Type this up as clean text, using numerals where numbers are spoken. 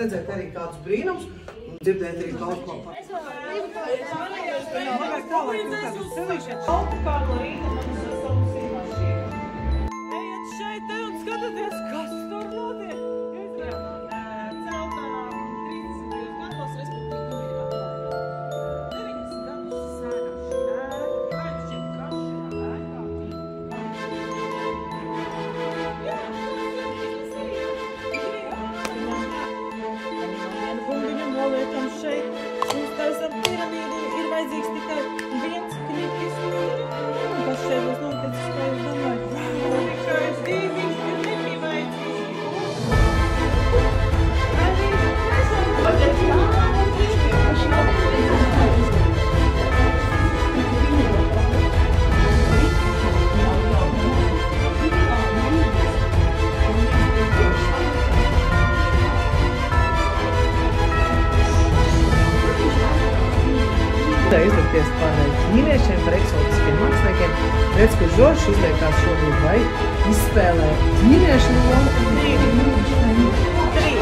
Redzēt arī kādus brīnums un dzirdēt arī kaut ko par. Ejiet šeit te un skatieties, kas tur notiek. Celtām 30. gados, respektīvi 9 gadus sēna šī ēka. Kā jums šķiet, kas šajā ēkā bija? Jā, noliekam šeit, uztaisam piramīdu, ir vajadzīgs tikai viens kniķis. Kas šeit būs noticis, kā jūs domājat? Tikai 2 kniķi vajadzīgi. Izlikties par ķīniešiem, par eksotiskiem māksliniekiem. Redz, ka Žoržs izliekās šobrīd vai izspēlē ķīniešu lomu. 3.